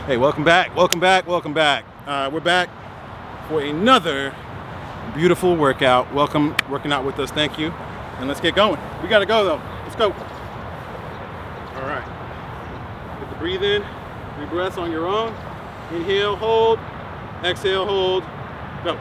Hey, welcome back, welcome back, welcome back. We're back for another beautiful workout. Welcome working out with us, thank you. And let's get going. We gotta go though, let's go. All right, get the breathe in, 3 breaths on your own. Inhale, hold, exhale, hold, go.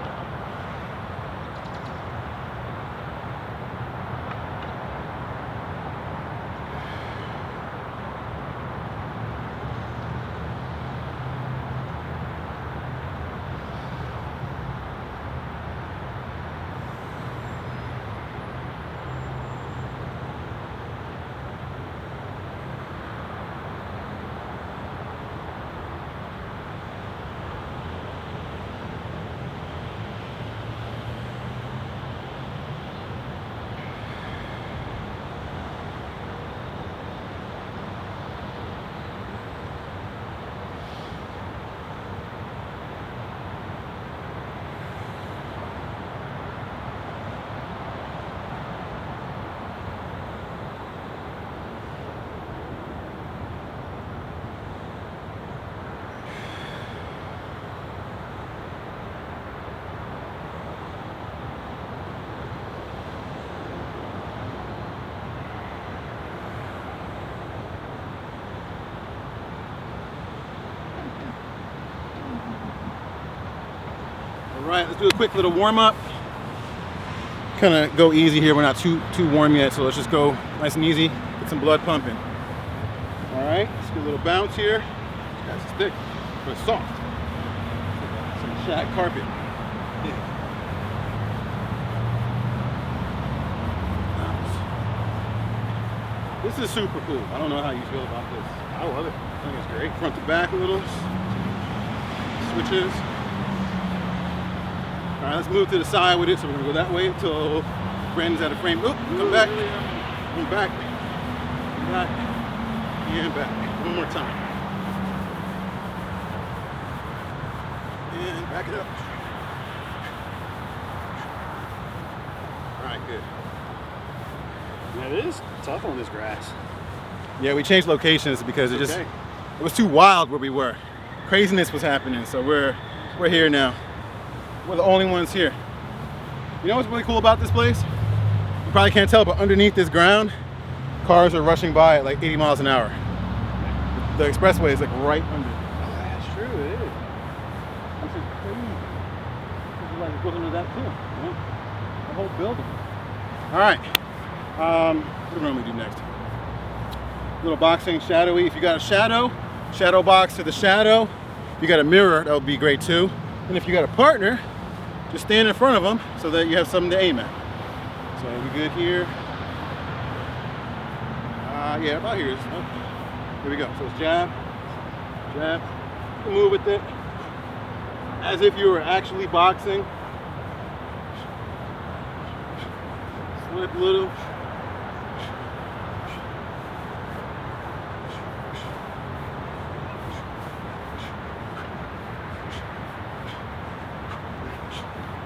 All right, let's do a quick little warm up. Kind of go easy here. We're not too warm yet, so let's just go nice and easy. Get some blood pumping. All right, let's do a little bounce here. This guy's thick, but soft. Some shag carpet. Yeah. Bounce. This is super cool. I don't know how you feel about this. I love it. I think it's great. Front to back a little. Switches. All right, let's move to the side with it. So we're gonna go that way until Brandon's out of frame. Oop, come back, come back, come back, and back. One more time. And back it up. All right, good. Yeah, it is tough on this grass. Yeah, we changed locations because it was too wild where we were. Craziness was happening, so we're here now. We're the only ones here. You know what's really cool about this place? You probably can't tell, but underneath this ground, cars are rushing by at like 80 miles an hour. The expressway is like right under. Oh, that's true, it is. This is crazy. This is like it goes under that too. Yeah. The whole building. All right. What do we normally do next? Little boxing, shadowy. If you got a shadow box to the shadow. If you got a mirror, that would be great too. And if you got a partner, just stand in front of them so that you have something to aim at. So we good here? Yeah, about here. Here we go. So it's jab, jab. You can move with it as if you were actually boxing. Slip a little.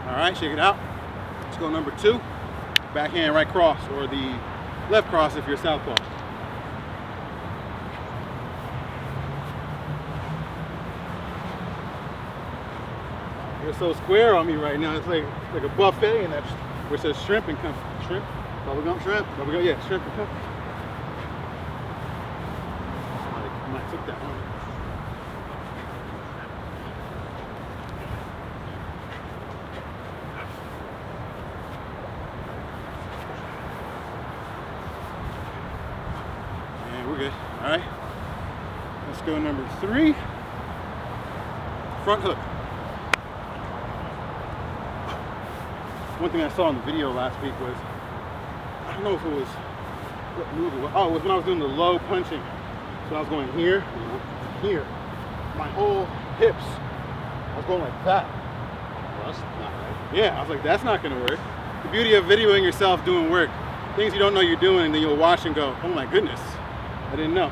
All right, shake it out. Let's go number 2. Backhand right cross, or the left cross if you're southpaw. You're so square on me right now. It's like a buffet, and that's where it says shrimp and company. Shrimp, bubblegum shrimp, bubblegum, yeah, shrimp and company. I might took that one. We're good. All right. Let's go number 3. Front hook. One thing I saw in the video last week was, I don't know if it was, what move it was. Oh, it was when I was doing the low punching. So I was going here, here. My whole hips, I was going like that. Well, that's not right. Yeah, I was like, that's not gonna work. The beauty of videoing yourself doing work, things you don't know you're doing, and then you'll watch and go, oh my goodness. I didn't know.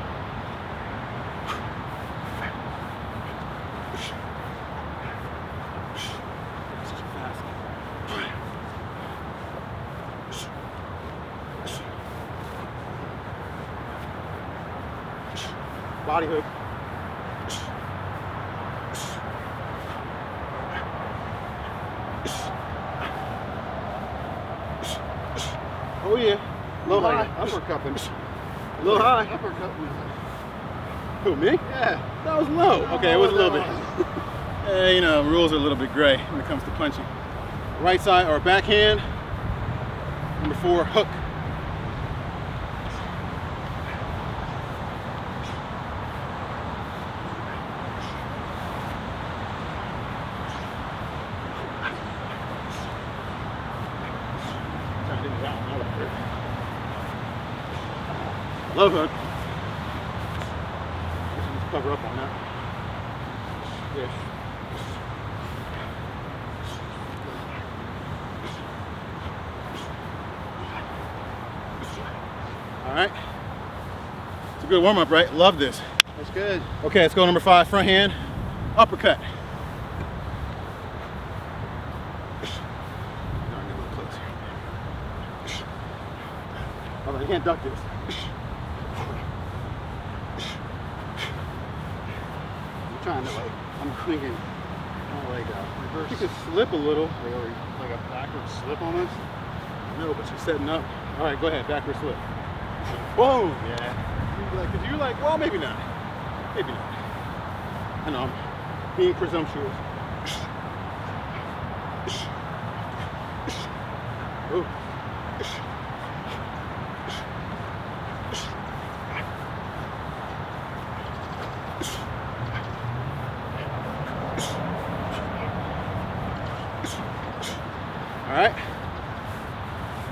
Body hook. Oh yeah. Low high. Uppercutting. A little high. Uppercutting. Who, me? Yeah. That was low. Okay, it was a little bit. You know, rules are a little bit gray when it comes to punching. Right side or backhand. Number 4, hook. Love hook. Just cover up on that. Yeah. All right. It's a good warm up, right? Love this. That's good. Okay, let's go number 5, front hand, uppercut. All right, you can't duck this. I'm trying to I'm thinking, reverse. You could slip a little. Like a backward slip almost. No, but you're setting up. All right, go ahead, backward slip. Boom. Yeah. You're like, well, maybe not. Maybe not. I know, I'm being presumptuous. Ooh. All right.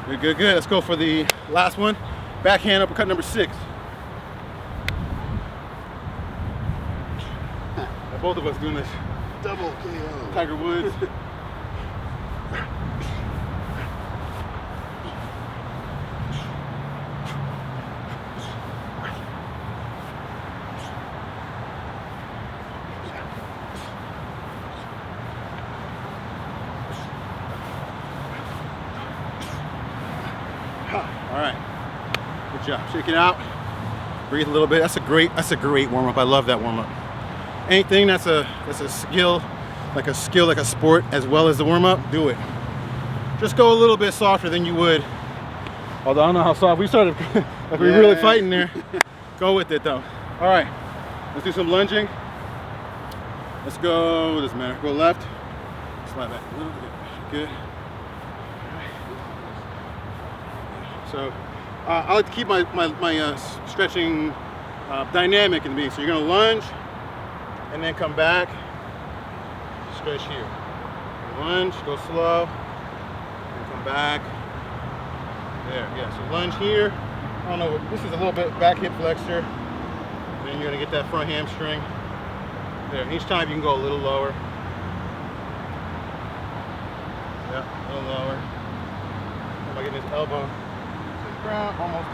Good, good, good. Let's go for the last one. Backhand uppercut number 6. Both of us doing this. Double KO. Tiger Woods. All right. Good job. Shake it out. Breathe a little bit. That's a great warm up. I love that warm up. Anything that's a skill, like a sport, as well as the warm up, do it. Just go a little bit softer than you would. Although I don't know how soft we started, like we were really fighting there. Go with it though. All right, let's do some lunging. Let's go. Doesn't matter. Go left. Slide back a little bit. Good. So I like to keep my stretching dynamic in the beginning. So you're gonna lunge. And then come back, stretch here. Lunge, go slow, and come back. There, yeah, so lunge here. I don't know, this is a little bit back hip flexor. Then you're gonna get that front hamstring. There, each time you can go a little lower. Yeah, a little lower. Am I getting this elbow to the ground? Almost.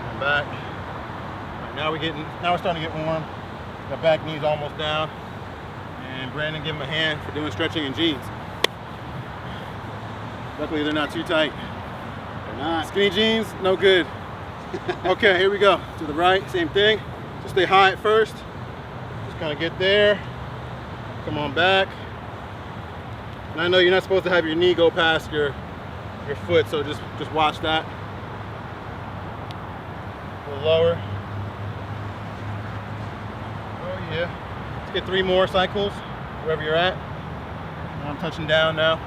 Come back. All right, now we're starting to get warm. The back knee's almost down. And Brandon, give him a hand for doing stretching in jeans. Luckily, they're not too tight. They're not. Skinny jeans, no good. Okay, here we go. To the right, same thing. Just stay high at first. Just kind of get there. Come on back. And I know you're not supposed to have your knee go past your foot, so just watch that. A little lower. Yeah, let's get 3 more cycles, wherever you're at. I'm touching down now.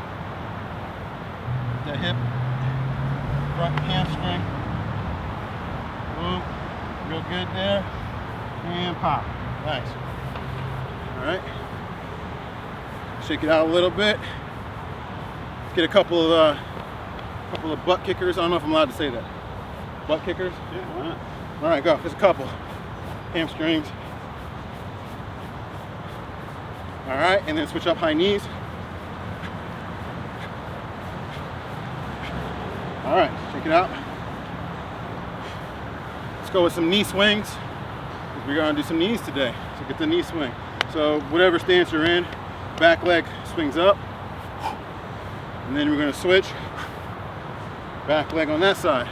That hip, front hamstring. Boom, real good there. And pop, nice. All right, shake it out a little bit. Let's get a couple of butt kickers. I don't know if I'm allowed to say that. Butt kickers? Yeah, why not? All right, go, just a couple. Hamstrings. All right, and then switch up high knees. All right, check it out. Let's go with some knee swings. We're gonna do some knees today. So get the knee swing. So whatever stance you're in, back leg swings up. And then we're gonna switch. Back leg on that side.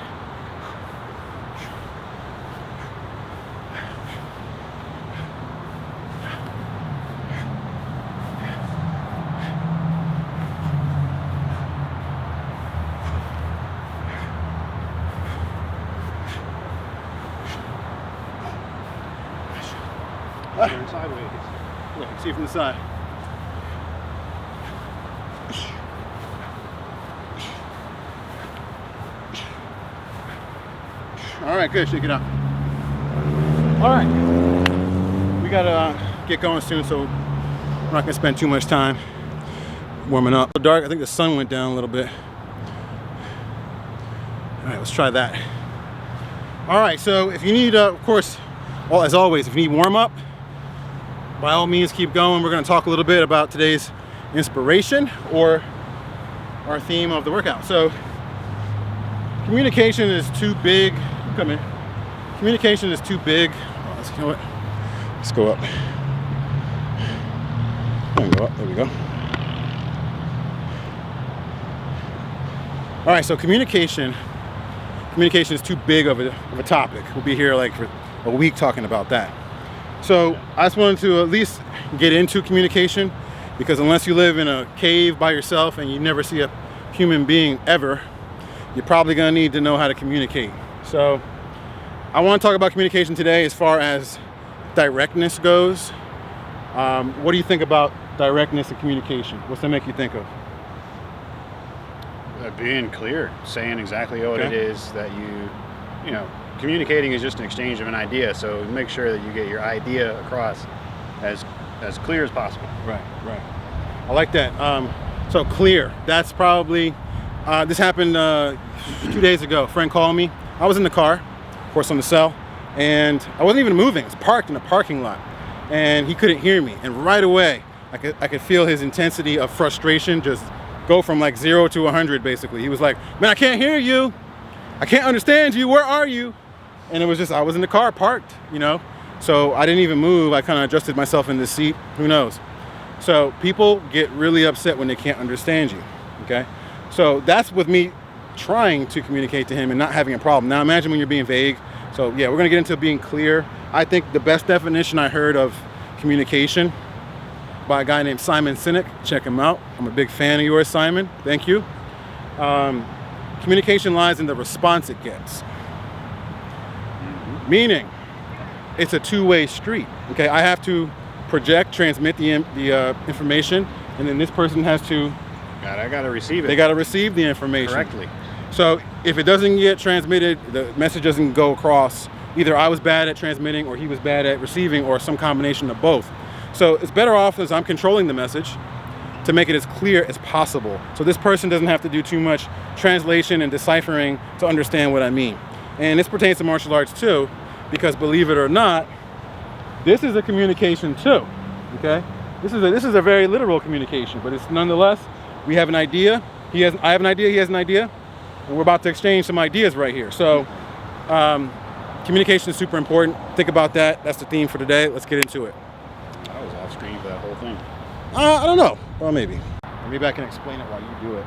Turn sideways. Yeah, you can see from the side. All right, good. Shake it out. All right. We gotta get going soon, so we're not gonna spend too much time warming up. Dark. I think the sun went down a little bit. All right, let's try that. All right. So if you need, of course, well, as always, if you need warm up, by all means, keep going. We're gonna talk a little bit about today's inspiration or our theme of the workout. So communication is too big. Come in. Communication is too big. Oh, you know what? Let's go up. Go up. There we go. All right. So communication is too big of a topic. We'll be here like for a week talking about that. So I just wanted to at least get into communication, because unless you live in a cave by yourself and you never see a human being ever, you're probably going to need to know how to communicate. So I want to talk about communication today as far as directness goes. What do you think about directness and communication? What's that make you think of? Being clear, saying exactly what it is that you know, communicating is just an exchange of an idea. So make sure that you get your idea across as clear as possible. Right. I like that. So clear. That's probably, this happened 2 days ago. A friend called me. I was in the car, of course, on the cell, and I wasn't even moving. I was parked in a parking lot, and he couldn't hear me. And right away, I could feel his intensity of frustration just go from like 0 to 100, basically. He was like, man, I can't hear you. I can't understand you. Where are you? And it was just, I was in the car parked, you know? So I didn't even move. I kind of adjusted myself in the seat. Who knows? So people get really upset when they can't understand you, okay? So that's with me trying to communicate to him and not having a problem. Now imagine when you're being vague. So yeah, we're gonna get into being clear. I think the best definition I heard of communication by a guy named Simon Sinek. Check him out. I'm a big fan of yours, Simon. Thank you. Communication lies in the response it gets. Meaning, it's a two-way street. Okay, I have to project, transmit the information, and then this person has to. I gotta receive it. They gotta receive the information correctly. So if it doesn't get transmitted, the message doesn't go across. Either I was bad at transmitting, or he was bad at receiving, or some combination of both. So it's better off as I'm controlling the message to make it as clear as possible. So this person doesn't have to do too much translation and deciphering to understand what I mean. And this pertains to martial arts too, because believe it or not, this is a communication too, okay? This is a very literal communication, but it's nonetheless, we have an idea, I have an idea, he has an idea, and we're about to exchange some ideas right here. So communication is super important. Think about that. That's the theme for today. Let's get into it. I was off screen for that whole thing. I don't know. Well, maybe. Maybe I can explain it while you do it.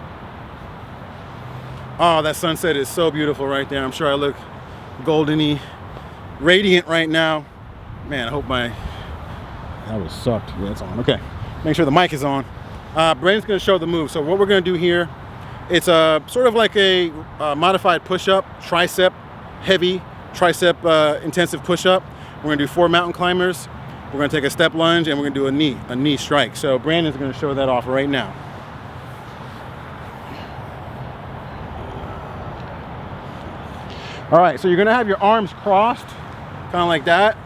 Oh, that sunset is so beautiful right there. I'm sure I look goldeny, radiant right now. Man, I hope that was sucked. Yeah, it's on. Okay. Make sure the mic is on. Brandon's going to show the move. So what we're going to do here, it's sort of like a modified push-up, heavy tricep intensive push-up. We're going to do 4 mountain climbers. We're going to take a step lunge, and we're going to do a knee strike. So Brandon's going to show that off right now. All right, so you're going to have your arms crossed, kind of like that.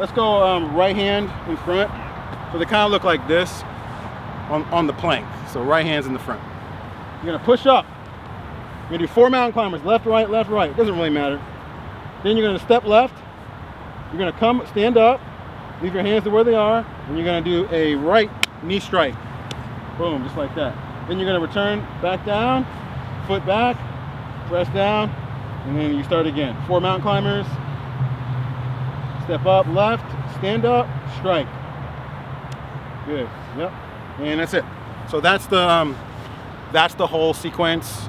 Let's go right hand in front. So they kind of look like this on the plank. So right hand's in the front. You're going to push up. You're going to do 4 mountain climbers, left, right, left, right. It doesn't really matter. Then you're going to step left. You're going to stand up, leave your hands to where they are, and you're going to do a right knee strike. Boom, just like that. Then you're going to return back down, foot back, press down, and then you start again. 4 mountain climbers, step up, left, stand up, strike. Good, yep, and that's it. So that's the whole sequence.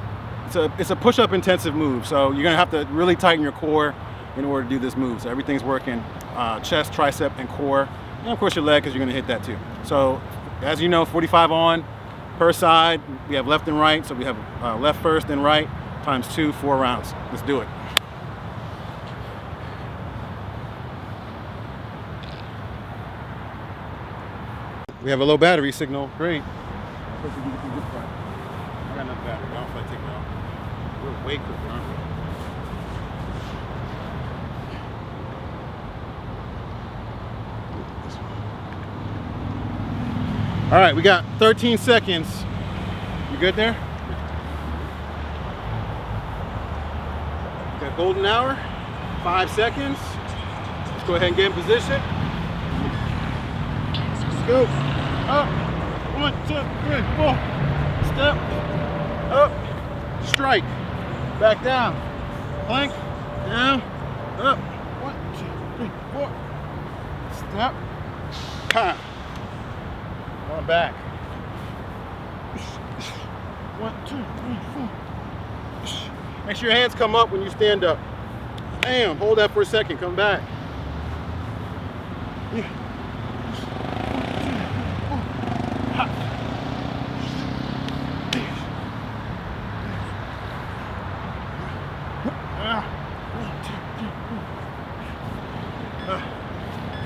It's a push-up intensive move, so you're gonna have to really tighten your core in order to do this move. So everything's working, chest, tricep, and core, and of course your leg, because you're gonna hit that too. So as you know, 45 on per side. We have left and right, so we have left first, then right, times 2, 4 rounds. Let's do it. We have a low battery signal. Great. Hopefully we get through this part. I got enough battery. I don't feel like taking it off. We're way quicker, aren't we? All right, we got 13 seconds. You good there? We got golden hour, 5 seconds. Let's go ahead and get in position. Let's go. Up. 1, 2, 3, 4. Step. Up. Strike. Back down. Plank. Down. Up. 1, 2, 3, 4. Step. Ha. On back. 1, 2, 3, 4. Make sure your hands come up when you stand up. Bam. Hold that for a second. Come back.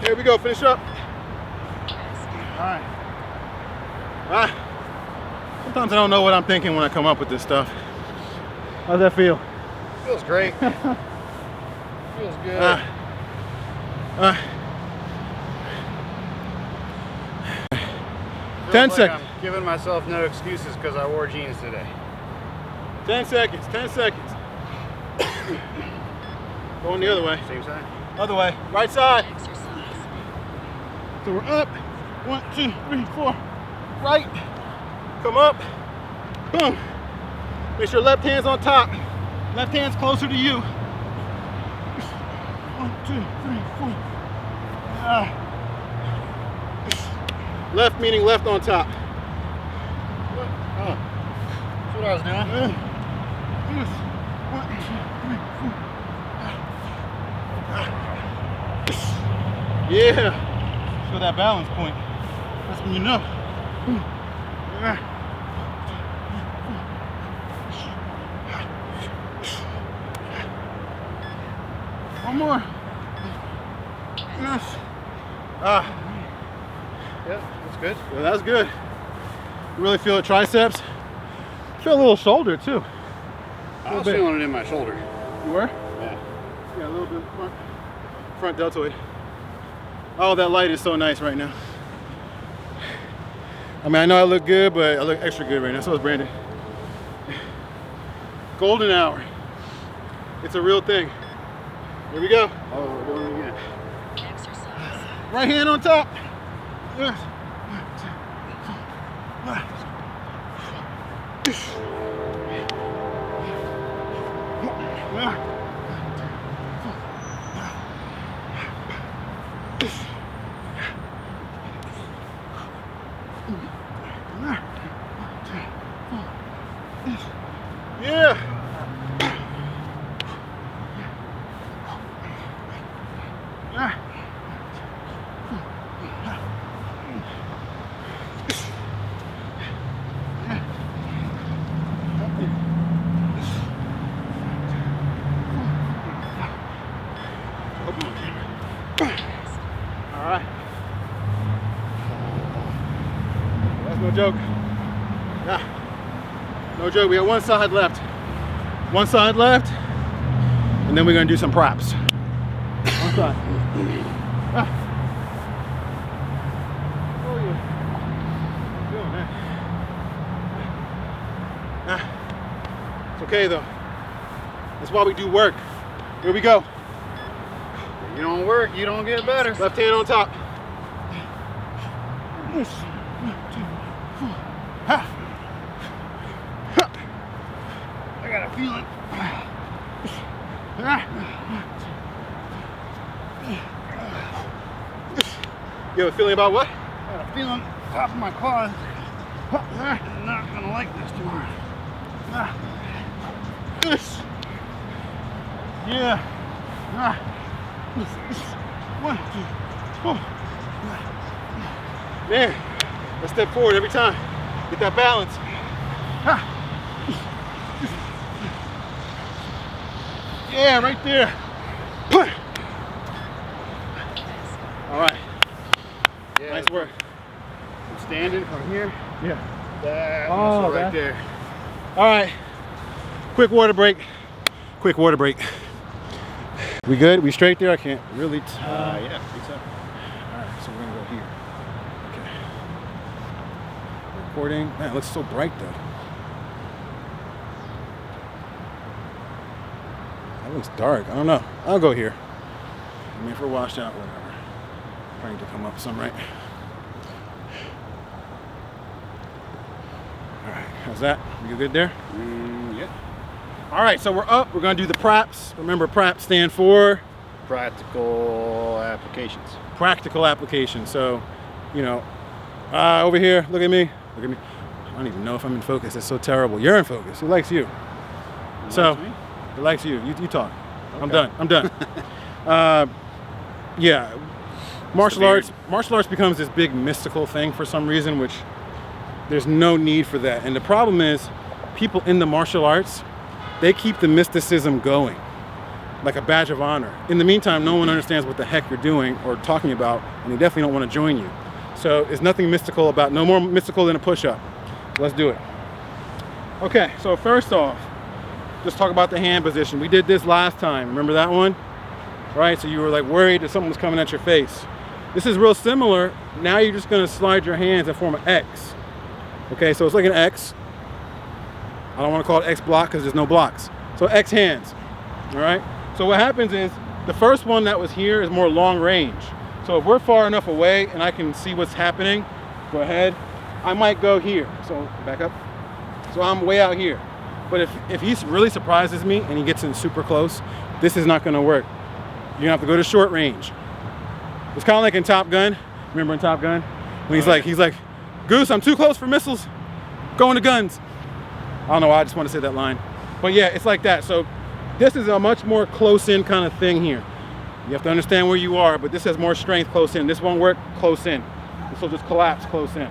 Here we go. Finish up. All right. Sometimes I don't know what I'm thinking when I come up with this stuff. How's that feel? Feels great. Feels good. 10 like seconds. I'm giving myself no excuses because I wore jeans today. 10 seconds. 10 seconds. Going the other way. Same side. Other way. Right side. So we're up. 1, 2, 3, 4. Right. Come up. Boom. Make sure left hand's on top. Left hand's closer to you. 1, 2, 3, 4. Left meaning left on top. Oh, that's what I was doing. 1, 2, 3, 4. Yeah. Feel that balance point. That's when you know. One more. Yes. Yeah, that's good. Yeah, that's good. You really feel the triceps. Feel a little shoulder too. I was feeling it in my shoulder. You were? Yeah. Yeah, a little bit front deltoid. Oh, that light is so nice right now. I mean, I know I look good, but I look extra good right now. So is Brandon. Golden hour. It's a real thing. Here we go. Oh, we're doing it again. Right hand on top. Yes. Yeah. All right. That's no joke. Yeah. No joke. We got one side left. One side left. And then we're going to do some props. One side. Ah. Oh, yeah. Doing that. Ah. It's okay, though. That's why we do work. Here we go. You don't work, you don't get better. Left hand on top. I got a feeling. You have a feeling about what? I got a feeling top of my quads. I'm not gonna like this tomorrow. Yeah. 1, 2, 4. Man, let's step forward every time. Get that balance. Yeah, right there. All right. Yeah, Nice work. standing from here. Yeah. That Oh, muscle right that- there. All right. Quick water break. Quick water break. We good? We straight there? I can't really tell. Yeah, I think so. All right, so we're gonna go here. Okay. Recording. Man, it looks so bright though. That looks dark. I don't know. I'll go here. I mean, if we're washed out, whatever. Probably need to come up some, right? All right, how's that? You good there? Yeah. All right, so we're up. We're gonna do the praps. Remember, praps stand for Practical applications. practical application. So, you know, over here, look at me. Look at me. I don't even know if I'm in focus. It's so terrible. You're in focus. Who likes you? So, me? it likes you. You talk. I'm Okay. done. I'm done. Yeah, martial arts becomes this big mystical thing for some reason, which there's no need for that. And the problem is, people in the martial arts, they keep the mysticism going, like a badge of honor. In the meantime, no one understands what the heck you're doing or talking about, and they definitely don't want to join you. So there's nothing mystical about, no more mystical than a push-up. Let's do it. Okay, so first off, just talk about the hand position. We did this last time. Remember that one? Right, so you were like worried that something was coming at your face. This is real similar. Now you're just gonna slide your hands and form an X. Okay, so it's like an X. I don't wanna call it X block because there's no blocks. So X hands, all right? So what happens is, the first one that was here is more long range. So if we're far enough away and I can see what's happening, go ahead, I might go here. So back up. So I'm way out here. But if he really surprises me and he gets in super close, this is not gonna work. You're gonna have to go to short range. It's kind of like in Top Gun. Remember in Top Gun? When he's like, Goose, I'm too close for missiles. Going to guns. I don't know why I just want to say that line. But yeah, it's like that. So this is a much more close in kind of thing here. You have to understand where you are, but this has more strength close in. This won't work close in. This will just collapse close in.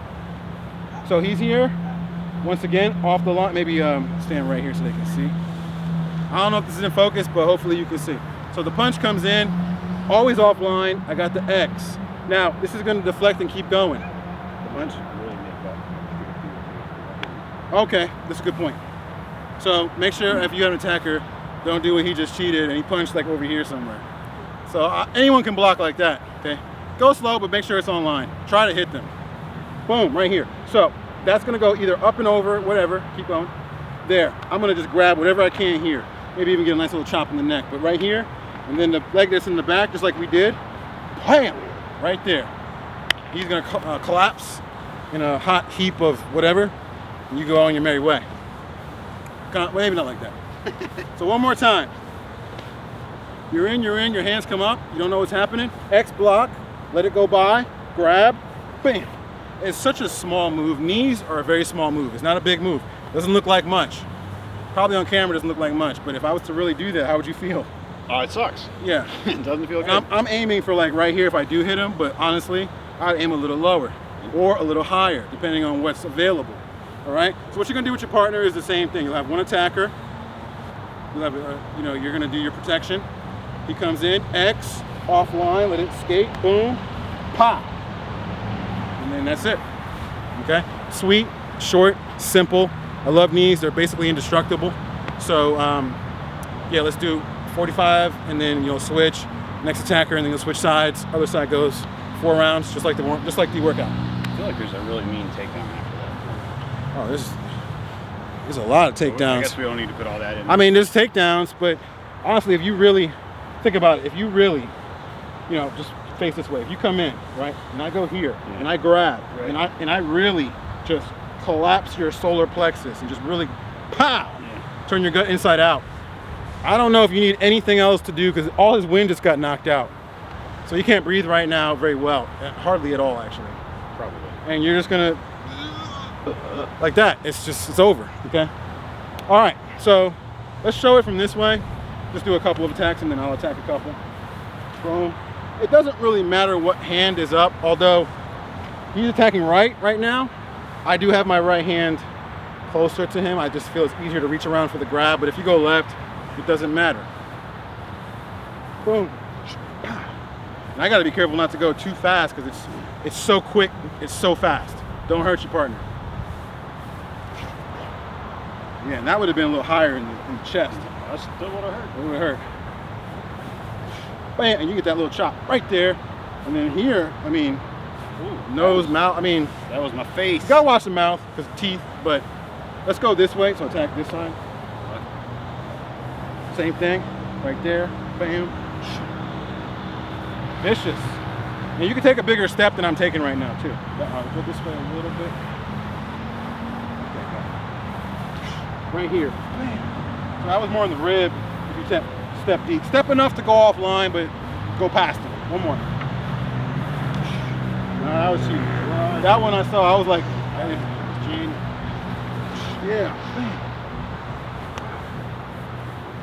So he's here. Once again, off the line. Maybe stand right here so they can see. I don't know if this is in focus, but hopefully you can see. So the punch comes in, always offline. I got the X. Now, this is gonna deflect and keep going. The punch. Okay, that's a good point. So make sure if you have an attacker, don't do what he just cheated and he punched like over here somewhere. So anyone can block like that, okay? Go slow, but make sure it's online. Try to hit them. Boom, right here. So that's gonna go either up and over, whatever, keep going. There, I'm gonna just grab whatever I can here. Maybe even get a nice little chop in the neck, but right here, and then the leg that's in the back, just like we did, bam, right there. He's gonna collapse in a hot heap of whatever, and you go on your merry way. Maybe not like that. So one more time. You're in, your hands come up, you don't know what's happening. X block, let it go by, grab, bam. It's such a small move. Knees are a very small move. It's not a big move. Doesn't look like much. Probably on camera doesn't look like much, but if I was to really do that, how would you feel? Oh, it sucks. Yeah. It doesn't feel good. I'm aiming for like right here if I do hit him, but honestly, I'd aim a little lower or a little higher, depending on what's available. All right? So what you're gonna do with your partner is the same thing. You'll have one attacker. You'll have, you're gonna do your protection. He comes in, X, offline, let it skate, boom, pop. And then that's it, okay? Sweet, short, simple. I love knees, they're basically indestructible. So yeah, let's do 45 and then you'll switch. Next attacker and then you'll switch sides. Other side goes 4 rounds, just like the workout. I feel like there's a really mean takedown after that. Oh, there's a lot of takedowns. I guess we don't need to put all that in. I mean, there's takedowns, but honestly, if you really think about it, if you really, just face this way. If you come in, right, and I go here, and I grab, right, and I really just collapse your solar plexus and just really, pow, turn your gut inside out. I don't know if you need anything else to do because all his wind just got knocked out. So he can't breathe right now very well, hardly at all, actually. Probably. And you're just gonna, like that. It's over, okay? All right, so let's show it from this way. Just do a couple of attacks and then I'll attack a couple. Boom. It doesn't really matter what hand is up, although he's attacking right now. I do have my right hand closer to him. I just feel it's easier to reach around for the grab, but if you go left, it doesn't matter. Boom. And I gotta be careful not to go too fast because it's so quick, it's so fast. Don't hurt your partner. Yeah, and that would have been a little higher in the chest. That still would have hurt. It would have hurt. Bam, and you get that little chop right there. And then here, I mean, Ooh, nose, mouth, I mean, that was my face. you gotta watch the mouth because teeth, but let's go this way. So attack this side. Same thing, right there, bam. Vicious. And you can take a bigger step than I'm taking right now too. I'll go this way a little bit. Right here. So that was more in the rib. If you step deep. Step enough to go offline, but go past it. One more. No, that was huge. That one I saw, I was like, yeah.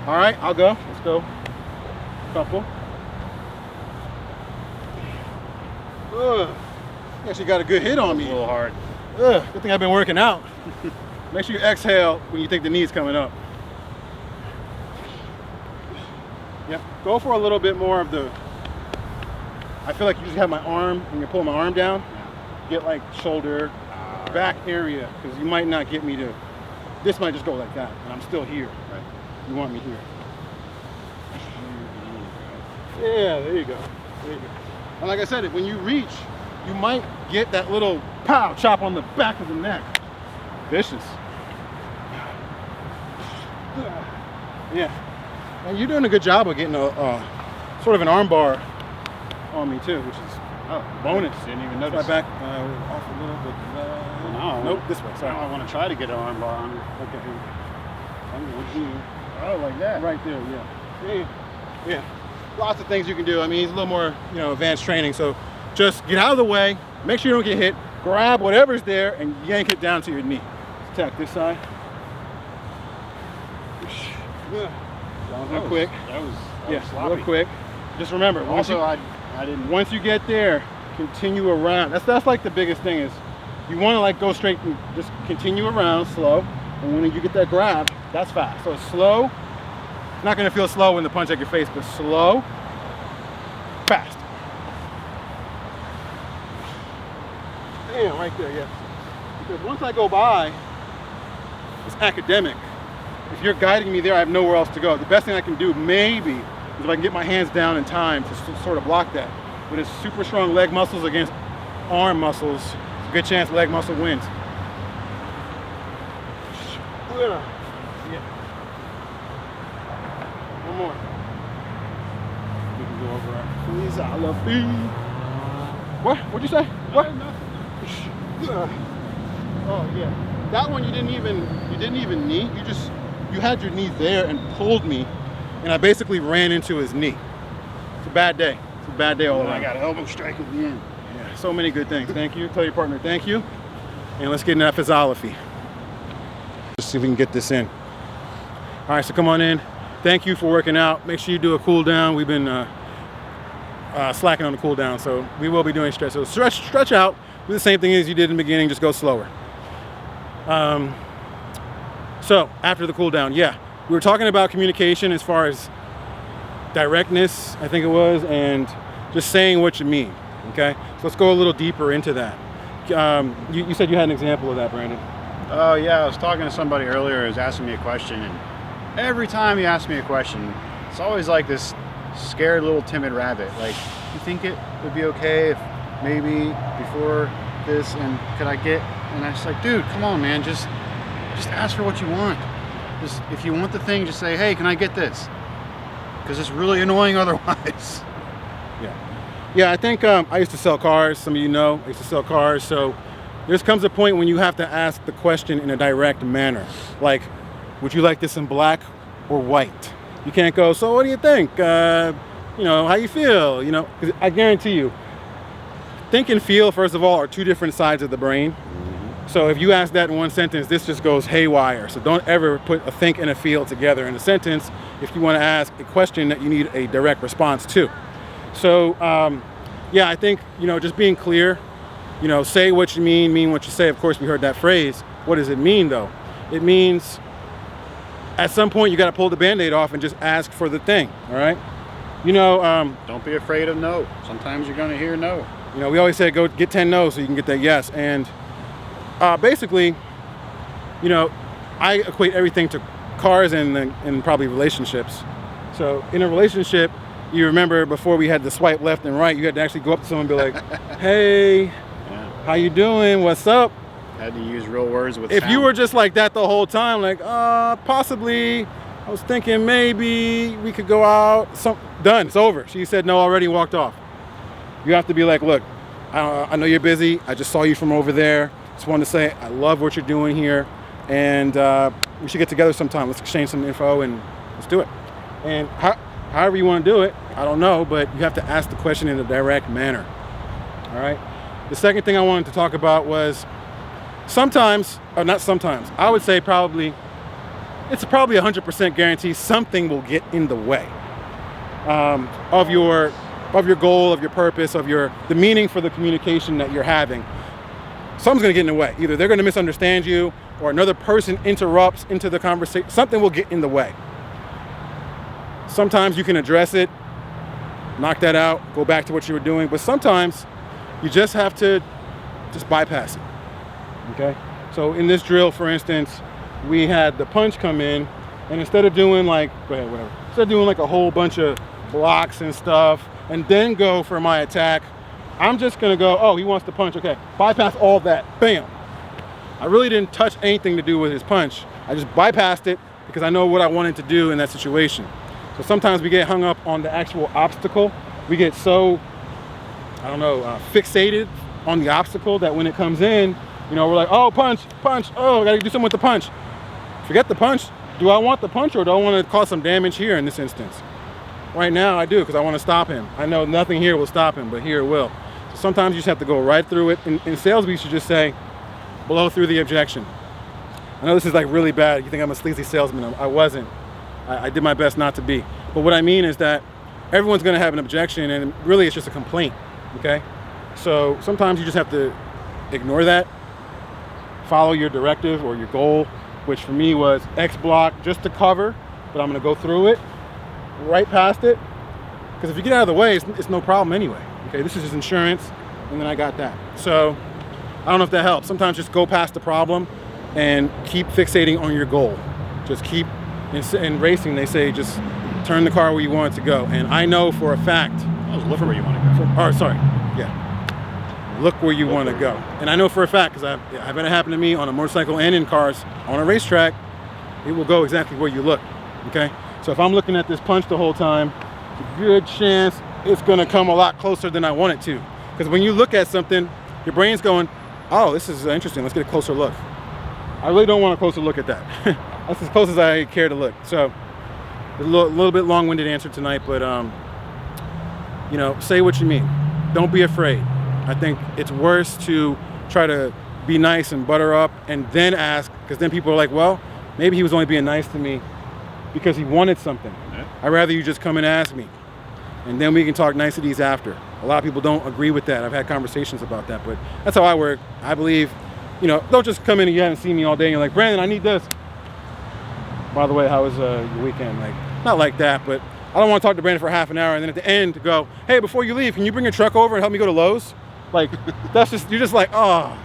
All right, I'll go. Let's go. Couple. Ugh. You actually got a good hit on me. A little hard. Ugh. Good thing I've been working out. Make sure you exhale when you think the knee's coming up. Yep. Go for a little bit more of the. I feel like you just have my arm, and you pull my arm down, get like shoulder, back area, because you might not get me to. This might just go like that, and I'm still here. Right? You want me here. Yeah, there you go. There you go. And like I said, when you reach, you might get that little pow chop on the back of the neck. Vicious. Yeah. And you're doing a good job of getting a sort of an arm bar on me too, which is bonus. Didn't even notice. My back off a little bit. No. Nope, this way. Sorry. Now I want to try to get an arm bar on you. Okay. I'm going to do. Oh, like that. Right there, yeah. Yeah. Lots of things you can do. I mean, it's a little more, advanced training. So just get out of the way, make sure you don't get hit, grab whatever's there, and yank it down to your knee. Attack this side. Yeah. Real quick. That was sloppy. Real quick. Just remember, I didn't. Once you get there, continue around. That's like the biggest thing is, you want to like go straight and just continue around slow, and when you get that grab, that's fast. So it's slow. It's not going to feel slow when the punch at your face, but slow, fast. Damn, right there, yeah. Because once I go by, it's academic. If you're guiding me there, I have nowhere else to go. The best thing I can do, maybe, is if I can get my hands down in time to sort of block that. But it's super strong leg muscles against arm muscles. It's a good chance leg muscle wins. Yeah. One more. We can go over our physfun. What? What'd you say? What? Oh yeah. That one you didn't even knee. You had your knee there and pulled me, and I basically ran into his knee. It's a bad day. It's a bad day all around. I got an elbow strike at the end. Yeah, so many good things. Thank you. Tell your partner thank you. And let's get into that physiology. Let's see if we can get this in. All right, so come on in. Thank you for working out. Make sure you do a cool down. We've been slacking on the cool down, so we will be doing stretch. So stretch out. Do the same thing as you did in the beginning, just go slower. So after the cool down, yeah, we were talking about communication as far as directness, I think it was, and just saying what you mean, okay? So let's go a little deeper into that. You said you had an example of that, Brandon. Oh yeah, I was talking to somebody earlier who was asking me a question, and every time he asks me a question, it's always like this scared little timid rabbit. Like, you think it would be okay if maybe before this, and could I get, and I was like, dude, come on, man, just ask for what you want. Just, if you want the thing, just say, hey, can I get this? Because it's really annoying otherwise. Yeah, I think I used to sell cars. Some of you know, I used to sell cars. So there comes a point when you have to ask the question in a direct manner. Like, would you like this in black or white? You can't go, so what do you think? How you feel? 'Cause I guarantee you, think and feel, first of all, are two different sides of the brain. So if you ask that in one sentence, this just goes haywire. So don't ever put a think and a feel together in a sentence if you want to ask a question that you need a direct response to. So yeah, I think, just being clear, say what you mean what you say. Of course, we heard that phrase. What does it mean though? It means at some point you got to pull the Band-Aid off and just ask for the thing, all right? Don't be afraid of no. Sometimes you're going to hear no. We always say go get 10 no's so you can get that yes. And basically, you know, I equate everything to cars and probably relationships. So in a relationship, you remember before we had to swipe left and right, you had to actually go up to someone and be like, hey, how you doing? What's up? Had to use real words with If sound. you were just like that the whole time, like, possibly, I was thinking maybe we could go out. Done, it's over. She said no already, walked off. You have to be like, look, I know you're busy. I just saw you from over there. Just wanted to say I love what you're doing here, and we should get together sometime. Let's exchange some info and let's do it. And however you want to do it, I don't know, but you have to ask the question in a direct manner. All right. The second thing I wanted to talk about was sometimes, or not sometimes, I would say it's probably 100% guarantee something will get in the way of your goal, of your purpose, of the meaning for the communication that you're having. Something's going to get in the way. Either they're going to misunderstand you, or another person interrupts into the conversation. Something will get in the way. Sometimes you can address it, knock that out, go back to what you were doing. But sometimes you just have to just bypass it. Okay? So in this drill, for instance, we had the punch come in, and instead of doing instead of doing like a whole bunch of blocks and stuff, and then go for my attack, I'm just gonna go, oh, he wants to punch, okay, bypass all that, bam. I really didn't touch anything to do with his punch. I just bypassed it because I know what I wanted to do in that situation. So sometimes we get hung up on the actual obstacle. We get so, fixated on the obstacle that when it comes in, we're like, oh, punch, oh, I gotta do something with the punch. Forget the punch. Do I want the punch, or do I want to cause some damage here in this instance? Right now I do, because I want to stop him. I know nothing here will stop him, but here it will. So sometimes you just have to go right through it. In sales, we should just say, blow through the objection. I know this is like really bad. You think I'm a sleazy salesman. I wasn't. I did my best not to be. But what I mean is that everyone's going to have an objection, and really it's just a complaint, okay? So sometimes you just have to ignore that, follow your directive or your goal, which for me was X block just to cover, but I'm going to go through it, right past it, because if you get out of the way, it's no problem anyway. Okay, this is just insurance, and then I got that. So I don't know if that helps. Sometimes just go past the problem and keep fixating on your goal. Just keep, in racing, they say just turn the car where you want it to go. And I know for a fact. Look where you want to go. Yeah. Look where you want to go. And I know for a fact, because I've had it happen to me on a motorcycle and in cars, on a racetrack, it will go exactly where you look, okay? So if I'm looking at this punch the whole time, it's a good chance it's gonna come a lot closer than I want it to. Because when you look at something, your brain's going, oh, this is interesting, let's get a closer look. I really don't want a closer look at that. That's as close as I care to look. So a little bit long-winded answer tonight, but say what you mean. Don't be afraid. I think it's worse to try to be nice and butter up and then ask, because then people are like, well, maybe he was only being nice to me because he wanted something. Yeah. I'd rather you just come and ask me, and then we can talk niceties after. A lot of people don't agree with that. I've had conversations about that, but that's how I work. I believe, don't just come in and you haven't seen me all day and you're like, Brandon, I need this. By the way, how was your weekend? Like, not like that, but I don't want to talk to Brandon for half an hour and then at the end to go, hey, before you leave, can you bring your truck over and help me go to Lowe's? Like, you're just like, oh.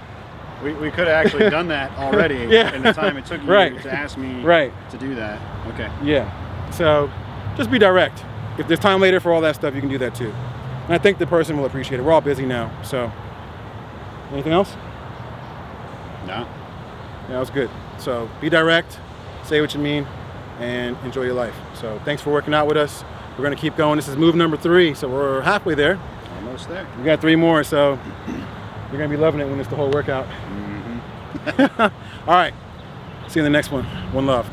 We could have actually done that already in the time it took you to ask me to do that. Okay. Yeah. So just be direct. If there's time later for all that stuff, you can do that too. And I think the person will appreciate it. We're all busy now. So anything else? No. Yeah, that was good. So be direct, say what you mean, and enjoy your life. So thanks for working out with us. We're going to keep going. This is move number 3. So we're halfway there. Almost there. We got 3 more. So you're going to be loving it when it's the whole workout. Mm-hmm. All right. See you in the next one. One love.